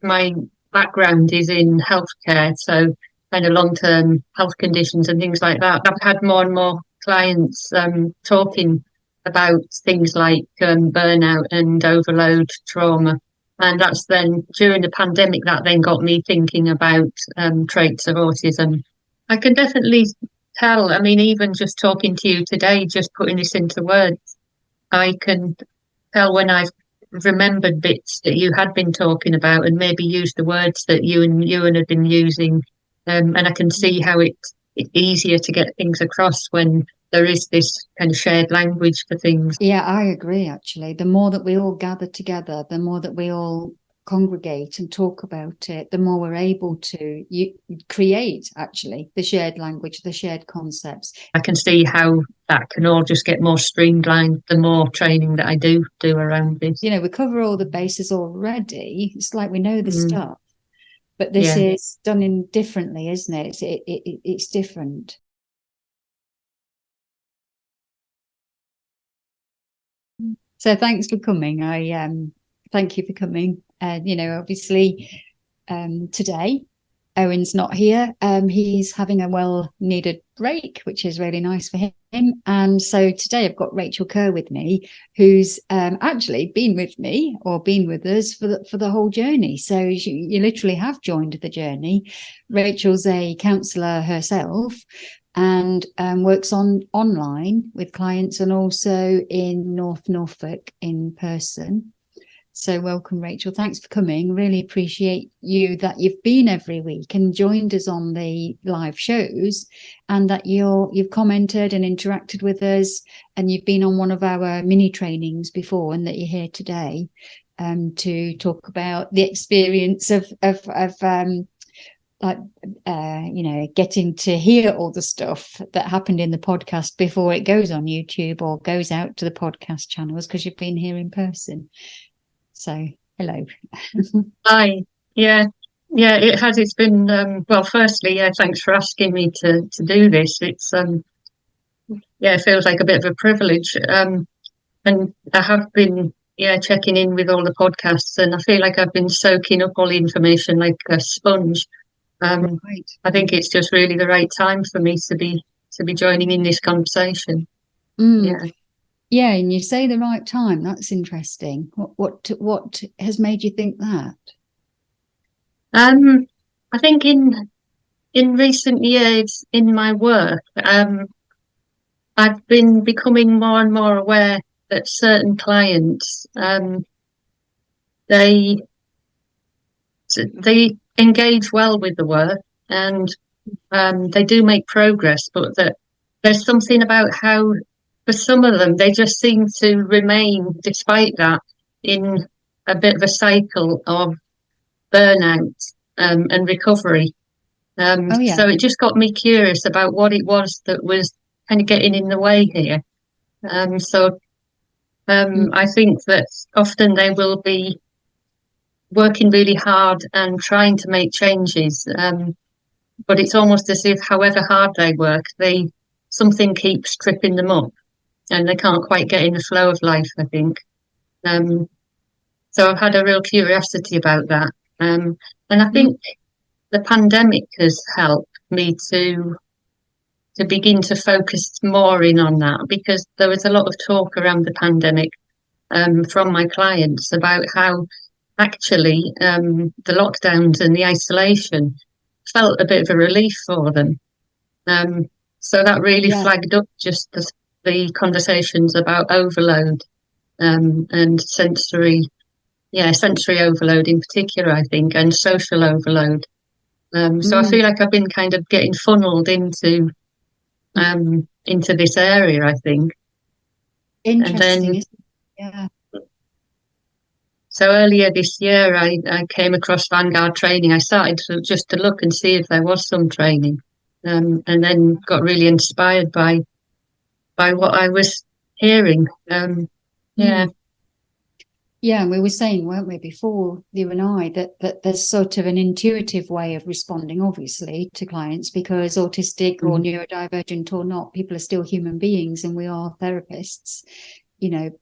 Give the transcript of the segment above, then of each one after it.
my background is in healthcare, so kind of long-term health conditions and things like that. I've had more and more clients talking about things like burnout and overload trauma. And that's then during the pandemic that then got me thinking about traits of autism. I can definitely tell, I mean, even just talking to you today, just putting this into words, I can tell when I've remembered bits that you had been talking about and maybe used the words that you and Ewan had been using. And I can see how it's easier to get things across when there is this kind of shared language for things. Yeah, I agree, actually. The more that we all gather together, the more that we all congregate and talk about it, the more we're able to create, actually, the shared language, the shared concepts. I can see how that can all just get more streamlined the more training that I do around this. You know, we cover all the bases already. It's like we know the stuff. But this is done in differently, isn't it? It's different. So thanks for coming. I thank you for coming. You know, obviously, today Owen's not here. He's having a well-needed break, which is really nice for him. And so today I've got Rachel Kerr with me, who's actually been with me or been with us for the whole journey. So you literally have joined the journey. Rachel's a counsellor herself and works online with clients and also in North Norfolk in person. So welcome, Rachel. Thanks for coming. Really appreciate that you've been every week and joined us on the live shows, and that you've commented and interacted with us, and you've been on one of our mini trainings before, and that you're here today to talk about the experience of getting to hear all the stuff that happened in the podcast before it goes on YouTube or goes out to the podcast channels, because you've been here in person. So, hello. Hi. Yeah, it has. It's been, well, firstly, thanks for asking me to do this. It's, it feels like a bit of a privilege. And I have been, checking in with all the podcasts, and I feel like I've been soaking up all the information like a sponge. Right. I think it's just really the right time for me to be joining in this conversation. Yeah, and you say the right time. That's interesting. What has made you think that? I think in recent years in my work, I've been becoming more and more aware that certain clients, they engage well with the work, and they do make progress, but that there's something about how, for some of them, they just seem to remain, despite that, in a bit of a cycle of burnout and recovery. So it just got me curious about what it was that was kind of getting in the way here. I think that often they will be working really hard and trying to make changes, but it's almost as if, however hard they work, something keeps tripping them up, and they can't quite get in the flow of life, I think. So I've had a real curiosity about that. And I think the pandemic has helped me to begin to focus more in on that, because there was a lot of talk around the pandemic from my clients about how actually the lockdowns and the isolation felt a bit of a relief for them. So that really flagged up just the conversations about overload and sensory overload in particular, I think, and social overload. So I feel like I've been kind of getting funneled into this area, I think. Interesting. Yeah. So earlier this year, I came across Vanguard training. I started to look and see if there was some training, and then got really inspired by what I was hearing. Yeah, and we were saying, weren't we, before, you and I, that there's sort of an intuitive way of responding, obviously, to clients, because autistic or neurodivergent or not, people are still human beings, and we are therapists.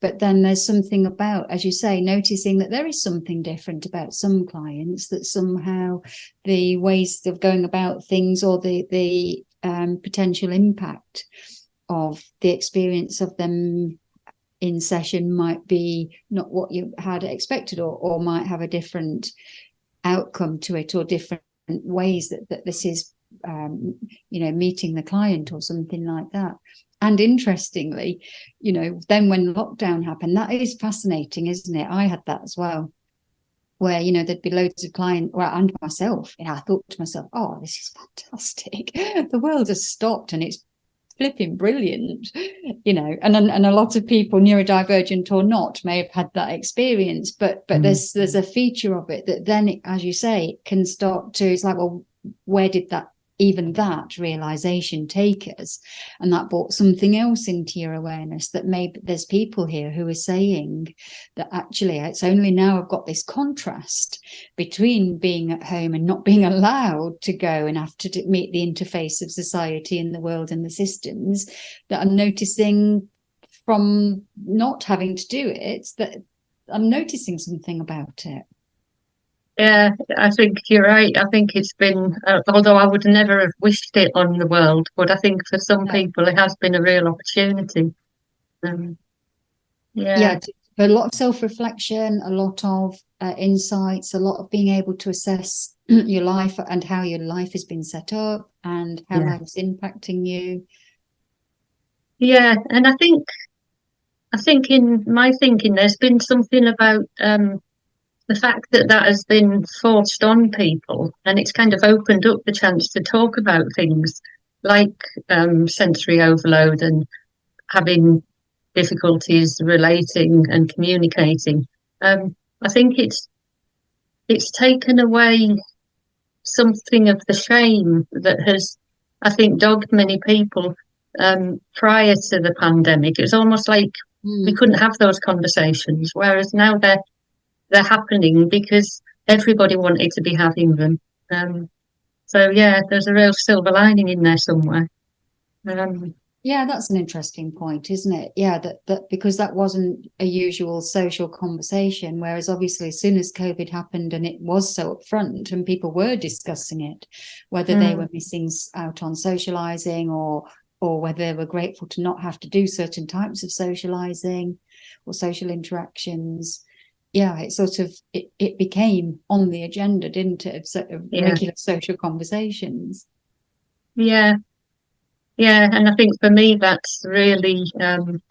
but then there's something about, as you say, noticing that there is something different about some clients, that somehow the ways of going about things, or the potential impact of the experience of them in session might be not what you had expected, or might have a different outcome to it, or different ways that this is meeting the client or something like that. And interestingly, then when lockdown happened, that is fascinating, isn't it? I had that as well, where there'd be loads of clients, and myself, I thought to myself, oh, this is fantastic, the world has stopped and it's flipping brilliant, and a lot of people, neurodivergent or not, may have had that experience, but there's a feature of it that then, as you say, it can start to, it's like, well, where did that realization take us? And that brought something else into your awareness, that maybe there's people here who are saying that actually it's only now I've got this contrast between being at home and not being allowed to go and have to meet the interface of society and the world and the systems, that I'm noticing, from not having to do it, that I'm noticing something about it. Yeah, I think you're right. I think it's been, although I would never have wished it on the world, but I think for some people it has been a real opportunity. A lot of self-reflection, a lot of insights, a lot of being able to assess your life and how your life has been set up and how life's impacting you. Yeah, and I think in my thinking, there's been something about the fact that has been forced on people, and it's kind of opened up the chance to talk about things like sensory overload and having difficulties relating and communicating. I think it's taken away something of the shame that has, I think, dogged many people prior to the pandemic. It was almost like we couldn't have those conversations, whereas now they're happening because everybody wanted to be having them. So there's a real silver lining in there somewhere. That's an interesting point, isn't it? That because that wasn't a usual social conversation, whereas obviously as soon as COVID happened and it was so upfront and people were discussing it, whether they were missing out on socializing or whether they were grateful to not have to do certain types of socializing or social interactions. It sort of it became on the agenda, didn't it, of sort of regular social conversations. And I think for me that's really kind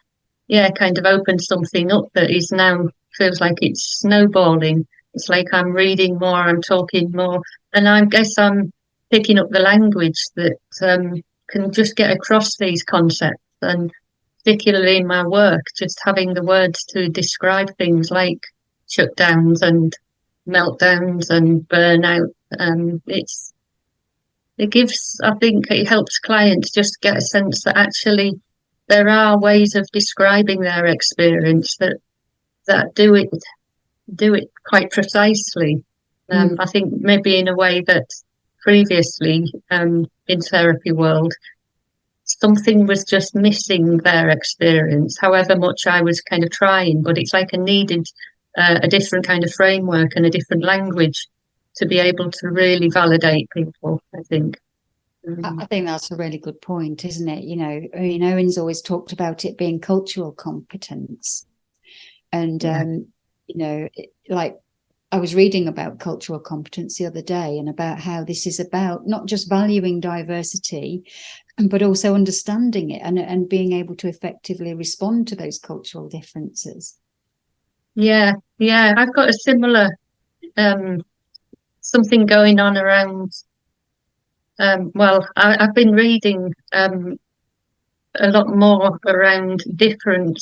of opened something up that is now feels like it's snowballing. It's like I'm reading more, I'm talking more, and I guess I'm picking up the language that can just get across these concepts, and particularly in my work, just having the words to describe things like shutdowns and meltdowns and burnout. I think it helps clients just get a sense that actually there are ways of describing their experience that do it quite precisely. I think maybe in a way that previously in therapy world something was just missing their experience, however much I was kind of trying, but it's like I needed a different kind of framework and a different language to be able to really validate people, I think. I think that's a really good point, isn't it? Eoin's always talked about it being cultural competence. And, like I was reading about cultural competence the other day, and about how this is about not just valuing diversity, but also understanding it and being able to effectively respond to those cultural differences. I've got a similar something going on around. I've been reading a lot more around different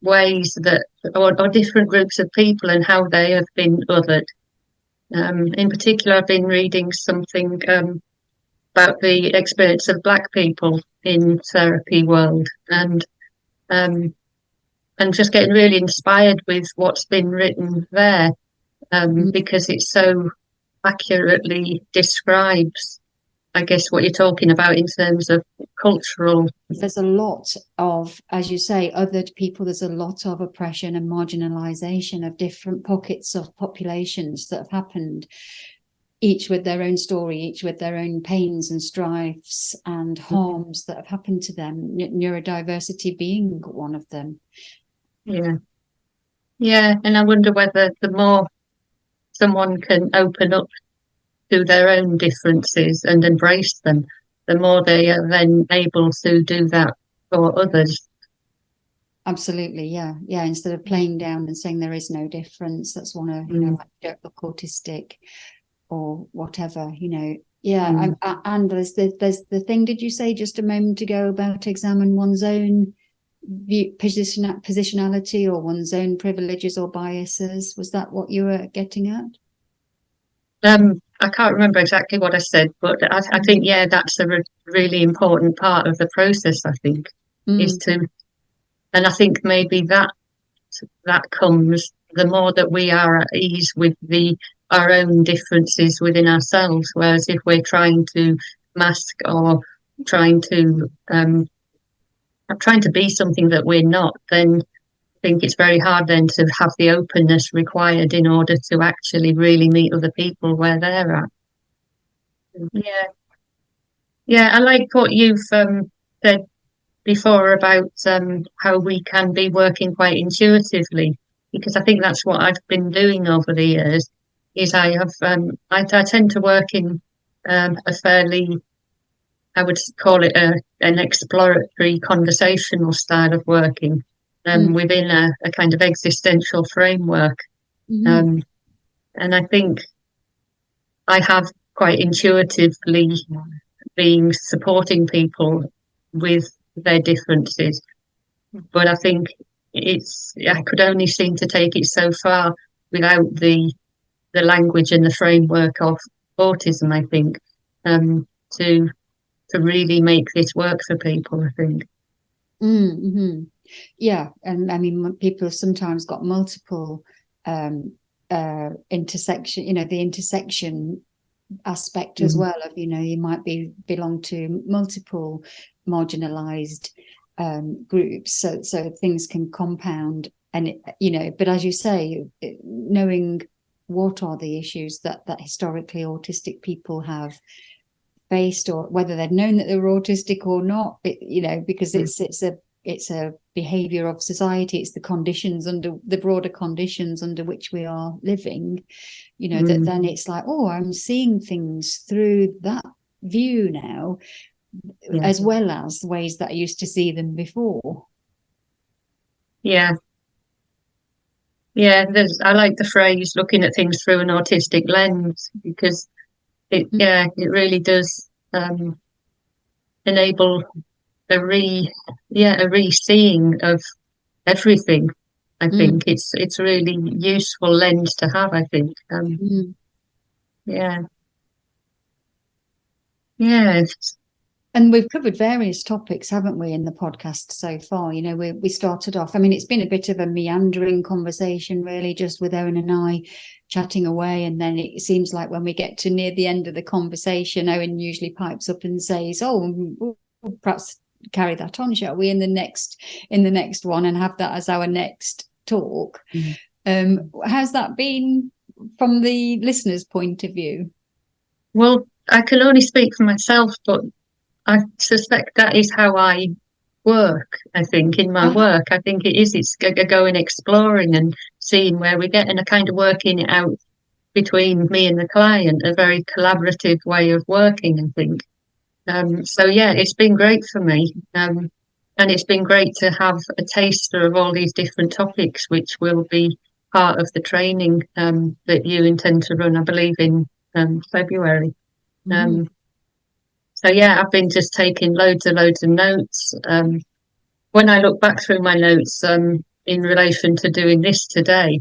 ways that, or different groups of people and how they have been othered. In particular, I've been reading something about the experience of Black people in therapy world, and just getting really inspired with what's been written there, because it so accurately describes I guess what you're talking about in terms of cultural. There's a lot of, as you say, other people, there's a lot of oppression and marginalization of different pockets of populations that have happened, each with their own story, each with their own pains and strifes and harms that have happened to them, neurodiversity being one of them. Yeah, and I wonder whether the more someone can open up to their own differences and embrace them, the more they are then able to do that for others. Absolutely, yeah. Instead of playing down and saying there is no difference, that's one of, like, don't look autistic or whatever, and there's the thing, did you say just a moment ago about examine one's own positionality or one's own privileges or biases? Was that what you were getting at? I can't remember exactly what I said, but I think, that's a really important part of the process, I think, is to, and I think maybe that comes the more that we are at ease with our own differences within ourselves. Whereas if we're trying to mask or trying to be something that we're not, then I think it's very hard then to have the openness required in order to actually really meet other people where they're at. Yeah, I like what you've said before about how we can be working quite intuitively, because I think that's what I've been doing over the years. Is I tend to work in a fairly, I would call it an exploratory conversational style of working within a kind of existential framework. And I think I have quite intuitively been supporting people with their differences. But I think I could only seem to take it so far without the language and the framework of autism, I think, to really make this work for people, I think. Yeah, and I mean, people have sometimes got multiple intersection, the intersection aspect as well of, you might belong to multiple marginalized groups, so things can compound, and but as you say, knowing what are the issues that historically autistic people have faced, or whether they've known that they were autistic or not, because it's a behavior of society, it's the conditions under the broader conditions under which we are living, that then it's like, oh, I'm seeing things through that view now, as well as the ways that I used to see them before. I like the phrase looking at things through an autistic lens, because it really does enable a re-seeing of everything. I think it's a really useful lens to have, I think. And we've covered various topics, haven't we, in the podcast so far? We started off, I mean, it's been a bit of a meandering conversation, really, just with Eoin and I chatting away. And then it seems like when we get to near the end of the conversation, Eoin usually pipes up and says, oh, we'll perhaps carry that on, shall we, in the next one, and have that as our next talk. How's that been from the listener's point of view? Well, I can only speak for myself, but I suspect that is how I work. I think in my work, I think it's going exploring and seeing where we get, and a kind of working it out between me and the client, a very collaborative way of working, I think. It's been great for me. And it's been great to have a taster of all these different topics, which will be part of the training that you intend to run, I believe, in February. I've been just taking loads of notes. When I look back through my notes in relation to doing this today,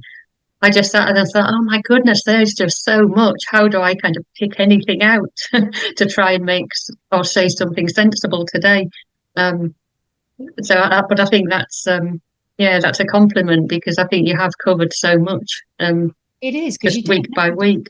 I just sat and thought, oh my goodness, there's just so much. How do I kind of pick anything out to try and make or say something sensible today? But I think that's a compliment, because I think you have covered so much. It is, just week by week.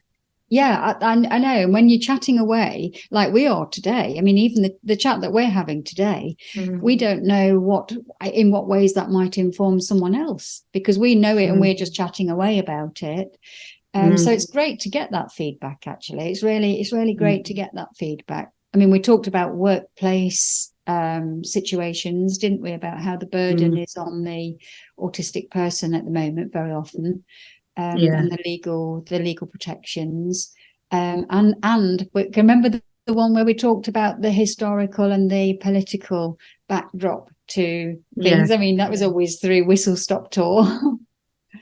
Yeah, I know. And when you're chatting away, like we are today, I mean, even the chat that we're having today, we don't know in what ways that might inform someone else, because we know it and we're just chatting away about it. So it's great to get that feedback, actually. It's really great to get that feedback. I mean, we talked about workplace situations, didn't we, about how the burden is on the autistic person at the moment very often. And the legal protections, and we can remember the one where we talked about the historical and the political backdrop to things. I mean, that was always through whistle stop tour.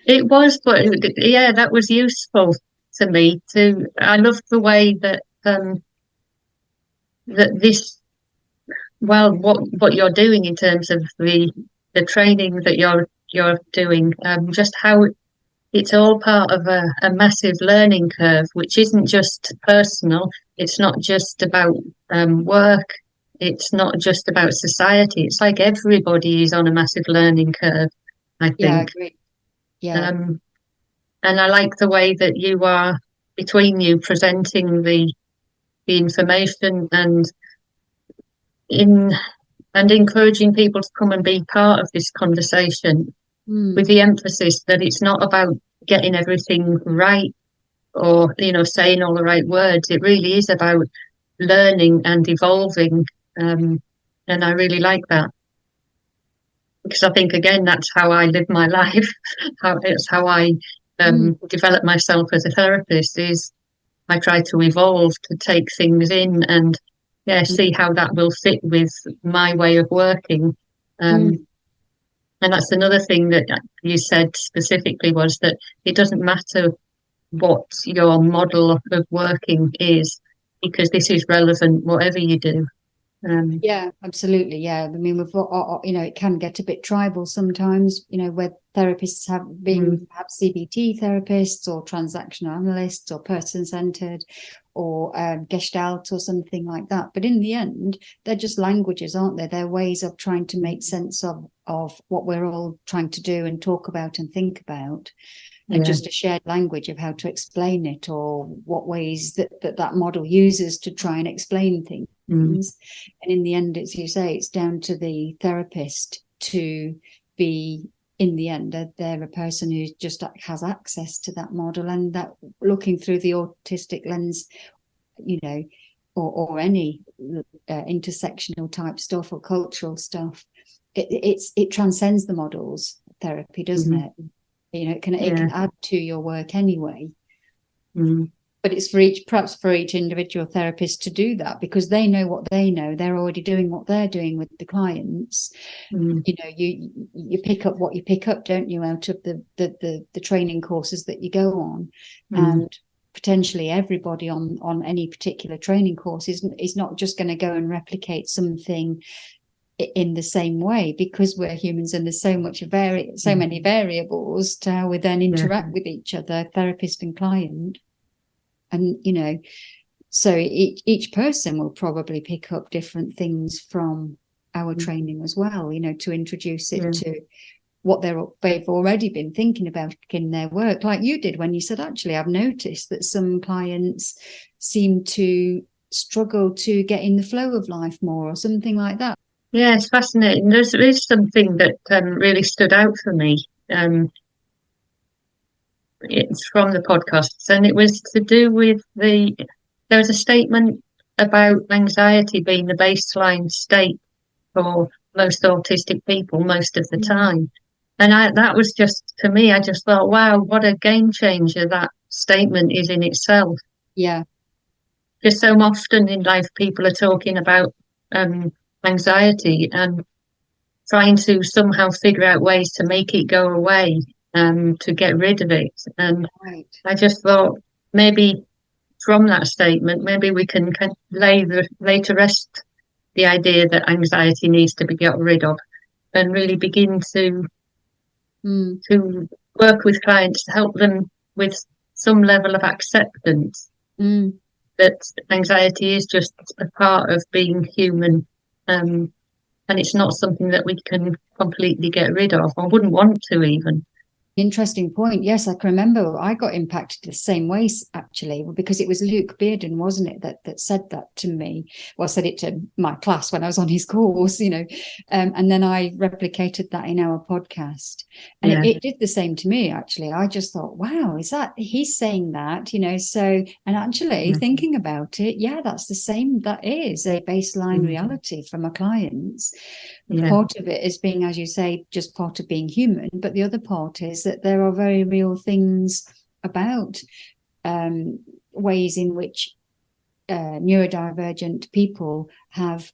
It was, but yeah, that was useful to me too. I love the way that that this, well, what you're doing in terms of the training that you're doing, just how it's all part of a massive learning curve, which isn't just personal. It's not just about work. It's not just about society. It's like everybody is on a massive learning curve, I think. Yeah, I agree. Yeah. And I like the way that you are, between you, presenting the information and encouraging people to come and be part of this conversation, with the emphasis that it's not about getting everything right or, saying all the right words. It really is about learning and evolving. And I really like that, because I think, again, that's how I live my life. It's how I develop myself as a therapist, is I try to evolve, to take things in and see how that will fit with my way of working. And that's another thing that you said specifically, was that it doesn't matter what your model of working is, because this is relevant whatever you do. Yeah, absolutely. Yeah, I mean, we've got, it can get a bit tribal sometimes, where therapists have perhaps CBT therapists or transactional analysts or person-centered or Gestalt or something like that. But in the end, they're just languages, aren't they? They're ways of trying to make sense of what we're all trying to do and talk about and think about. And just a shared language of how to explain it, or what ways that model uses to try and explain things. And in the end, as you say, it's down to the therapist to be, in the end, they're a person who just has access to that model, and that looking through the autistic lens, or any intersectional type stuff or cultural stuff, it transcends the models therapy, doesn't it? It can add to your work anyway. But it's perhaps for each individual therapist to do that, because they know what they know. They're already doing what they're doing with the clients. You pick up what you pick up, don't you, out of the training courses that you go on. And potentially everybody on any particular training course is not just going to go and replicate something in the same way, because we're humans and there's so many variables to how we then interact with each other, therapist and client. And so each person will probably pick up different things from our training as well, to introduce it to what they've already been thinking about in their work, like you did when you said, actually, I've noticed that some clients seem to struggle to get in the flow of life more, or something like that. Yeah, it's fascinating. There is something that really stood out for me. It's from the podcasts, and it was to do with there was a statement about anxiety being the baseline state for most autistic people most of the time. And that was just, to me, I just thought, wow, what a game changer that statement is in itself. Yeah. Because so often in life, people are talking about anxiety and trying to somehow figure out ways to make it go away, to get rid of it. And I just thought, maybe from that statement, maybe we can lay to rest the idea that anxiety needs to be got rid of, and really begin to work with clients to help them with some level of acceptance that anxiety is just a part of being human, and it's not something that we can completely get rid of, or wouldn't want to even. interesting point. Yes, I can remember I got impacted the same way, actually, because it was Luke Bearden, wasn't it, that said that to me. Well, said it to my class when I was on his course, and then I replicated that in our podcast. And it did the same to me, actually. I just thought, wow, is that he's saying that, so, and actually thinking about it, that's the same. That is a baseline reality from our clients. Part of it is being, as you say, just part of being human, but the other part is that there are very real things about ways in which neurodivergent people have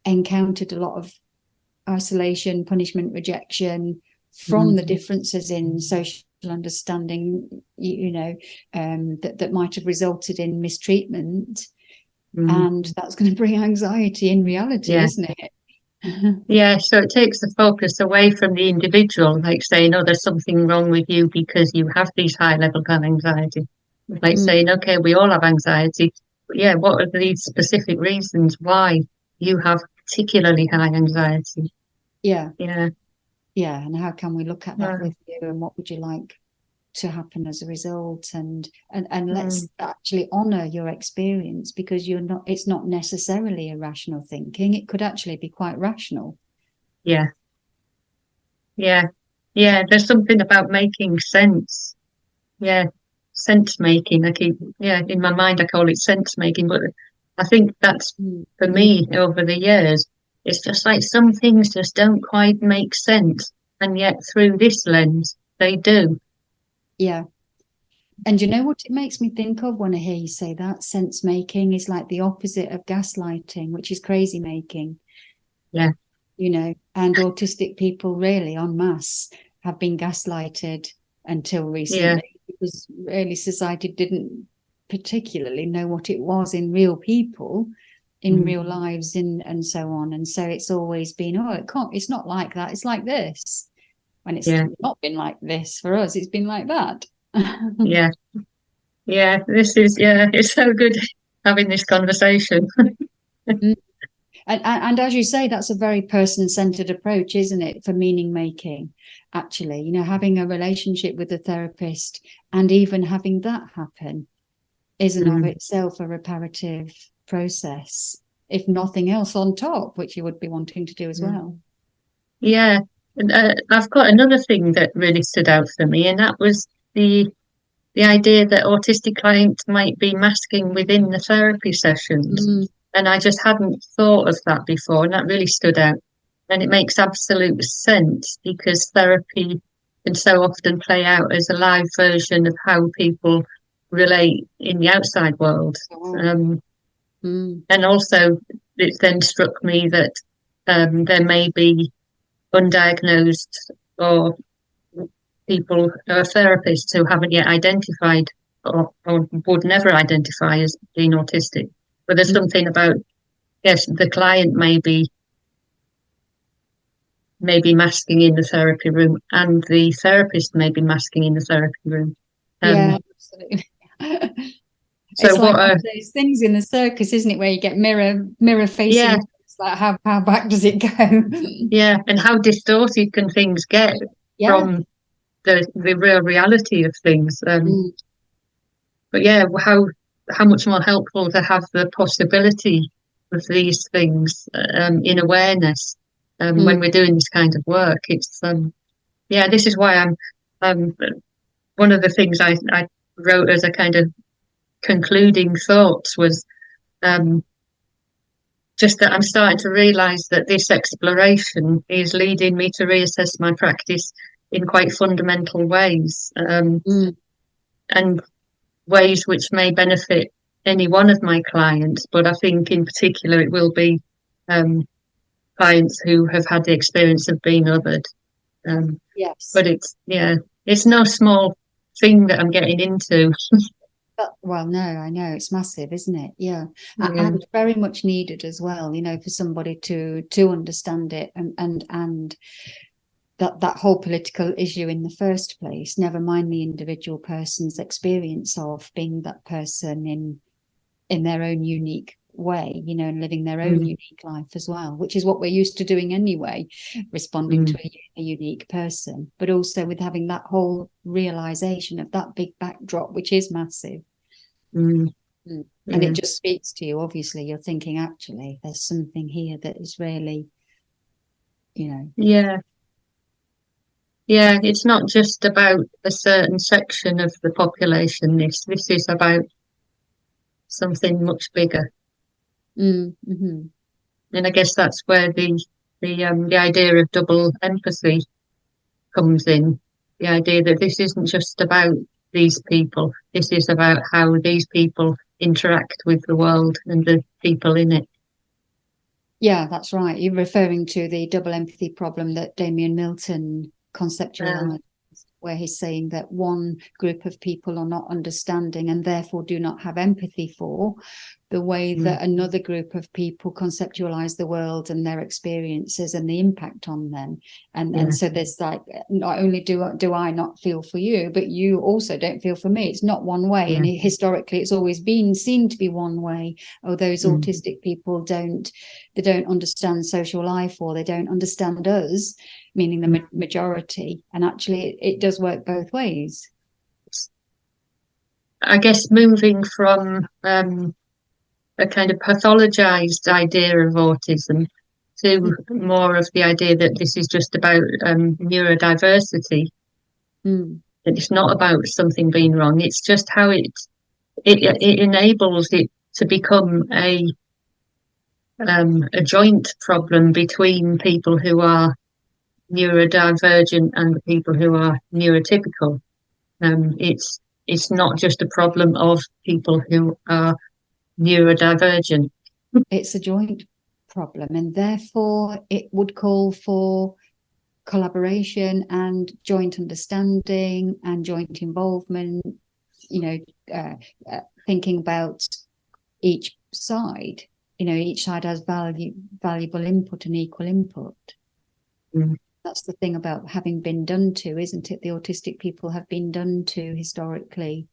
encountered a lot of isolation, punishment, rejection from the differences in social understanding, that might have resulted in mistreatment. And that's going to bring anxiety in reality, isn't it? Yeah, so it takes the focus away from the individual, like saying, oh, there's something wrong with you because you have these high levels of anxiety. Like saying, okay, we all have anxiety, but what are these specific reasons why you have particularly high anxiety? And how can we look at that with you, and what would you like to happen as a result, and let's actually honor your experience, because it's not necessarily irrational thinking. It could actually be quite rational. There's something about making sense. Sense making. In my mind I call it sense making, but I think that's for me over the years, it's just like some things just don't quite make sense, and yet through this lens they do. And you know what it makes me think of when I hear you say that? Sense making is like the opposite of gaslighting, which is crazy making. And autistic people really en masse have been gaslighted until recently, because really society didn't particularly know what it was in real people, in real lives, and so on. And so it's always been, it's not like that, it's like this. When it's not been like this for us, it's been like that. This is it's so good having this conversation. And as you say, that's a very person-centered approach, isn't it, for meaning making? Actually, having a relationship with a therapist and even having that happen is in of itself a reparative process, if nothing else on top, which you would be wanting to do as well. I've got another thing that really stood out for me, and that was the idea that autistic clients might be masking within the therapy sessions. And I just hadn't thought of that before, and that really stood out. And it makes absolute sense, because therapy can so often play out as a live version of how people relate in the outside world. And also it then struck me that there may be undiagnosed or people or therapists who haven't yet identified or would never identify as being autistic. But there's something about, the client may be masking in the therapy room, and the therapist may be masking in the therapy room. Absolutely. So it's like one of those things in the circus, isn't it, where you get mirror facing. It's like how back does it go? And how distorted can things get from the real reality of things. But how much more helpful to have the possibility of these things in awareness when we're doing this kind of work. It's this is why I'm one of the things I wrote as a kind of concluding thoughts was just that I'm starting to realise that this exploration is leading me to reassess my practice in quite fundamental ways, and ways which may benefit any one of my clients, but I think in particular it will be clients who have had the experience of being othered. But it's no small thing that I'm getting into. Well, no, I know it's massive, isn't it? And very much needed as well, for somebody to understand it and that whole political issue in the first place, never mind the individual person's experience of being that person in their own unique way, you know, and living their own unique life as well, which is what we're used to doing anyway, responding to a unique person, but also with having that whole realization of that big backdrop, which is massive. And it just speaks to you. Obviously, you're thinking, actually, there's something here that is really, you know. Yeah, it's not just about a certain section of the population. This is about something much bigger. And I guess that's where the idea of double empathy comes in. The idea that this isn't just about these people. This is about how these people interact with the world and the people in it. Yeah, that's right. You're referring to the double empathy problem that Damien Milton conceptualized, where he's saying that one group of people are not understanding and therefore do not have empathy for the way that another group of people conceptualize the world and their experiences and the impact on them. And so there's like, not only do I not feel for you, but you also don't feel for me. It's not one way. And historically, it's always been seen to be one way. Oh, those autistic people don't understand social life, or they don't understand us, meaning the majority. And actually, it does work both ways. I guess moving from a kind of pathologized idea of autism to more of the idea that this is just about neurodiversity. It's not about something being wrong. It's just how it enables it to become a joint problem between people who are neurodivergent and the people who are neurotypical. It's not just a problem of people who are neurodivergent. It's a joint problem, and therefore it would call for collaboration and joint understanding and joint involvement, you know, thinking about each side. You know, each side has valuable input and equal input. That's the thing about having been done to, isn't it? The autistic people have been done to historically.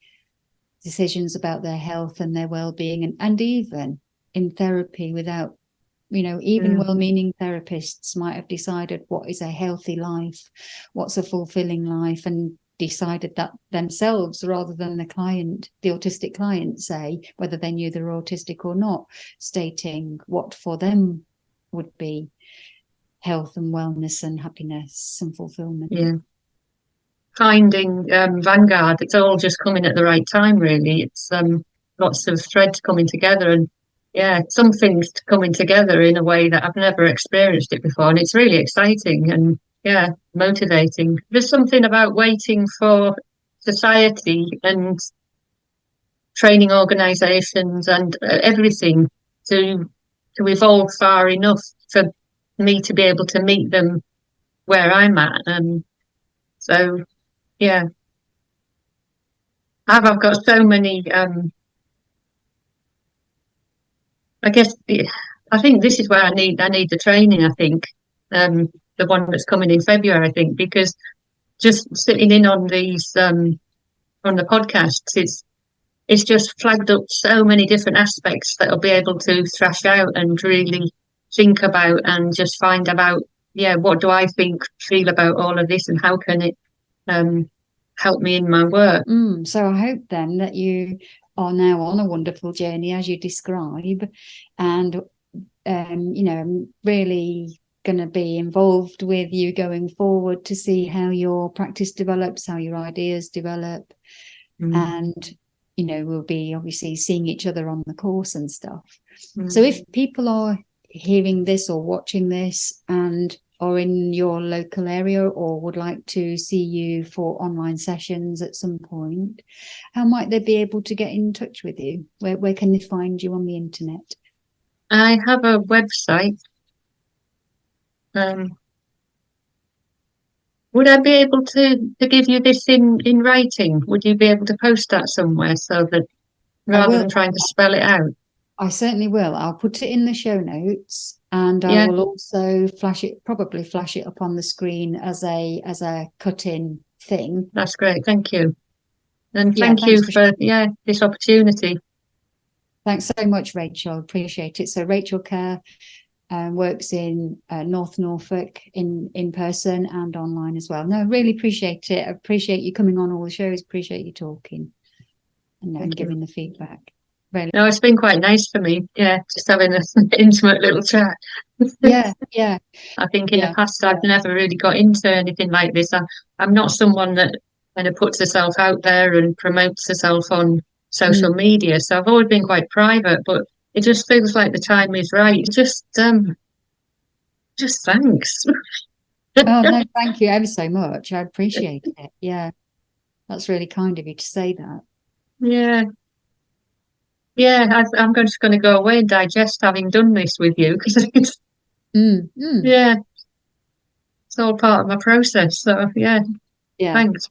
Decisions about their health and their well-being, and even in therapy, without, you know, even well-meaning therapists might have decided what is a healthy life, what's a fulfilling life, and decided that themselves rather than the autistic client say, whether they knew they were autistic or not, stating what for them would be health and wellness and happiness and fulfillment. Finding Vanguard, it's all just coming at the right time, really. It's lots of threads coming together, and some things coming together in a way that I've never experienced it before, and it's really exciting and motivating. There's something about waiting for society and training organizations and everything to evolve far enough for me to be able to meet them where I'm at. So I've got so many. I guess I think this is where I need the training. I think the one that's coming in February. I think because just sitting in on these on the podcasts, it's just flagged up so many different aspects that I'll be able to thrash out and really think about and just find about. What do I feel about all of this, and how can it help me in my work? So I hope then that you are now on a wonderful journey as you describe, and you know, I'm really going to be involved with you going forward to see how your practice develops, how your ideas develop, and you know, we'll be obviously seeing each other on the course and stuff. So if people are hearing this or watching this and are in your local area or would like to see you for online sessions at some point, how might they be able to get in touch with you? Where can they find you on the internet? I have a website. Would I be able to give you this in writing? Would you be able to post that somewhere so that rather than trying to spell it out? I certainly will. I'll put it in the show notes, and I will also flash it up on the screen as a cut-in thing. That's great. Thank you. And thank you for this opportunity. Thanks so much, Rachel. Appreciate it. So Rachel Kerr works in North Norfolk in person and online as well. No, really appreciate it. I appreciate you coming on all the shows. Appreciate you talking and giving the feedback. Really. No, it's been quite nice for me. Yeah, just having an intimate little chat. Yeah. I think in the past I've never really got into anything like this. I'm not someone that kind of puts herself out there and promotes herself on social media. So I've always been quite private, but it just feels like the time is right. Just thanks. Oh no, thank you ever so much. I appreciate it. Yeah, that's really kind of you to say that. Yeah, I'm just going to go away and digest having done this with you, because yeah, it's all part of my process. So yeah, thanks.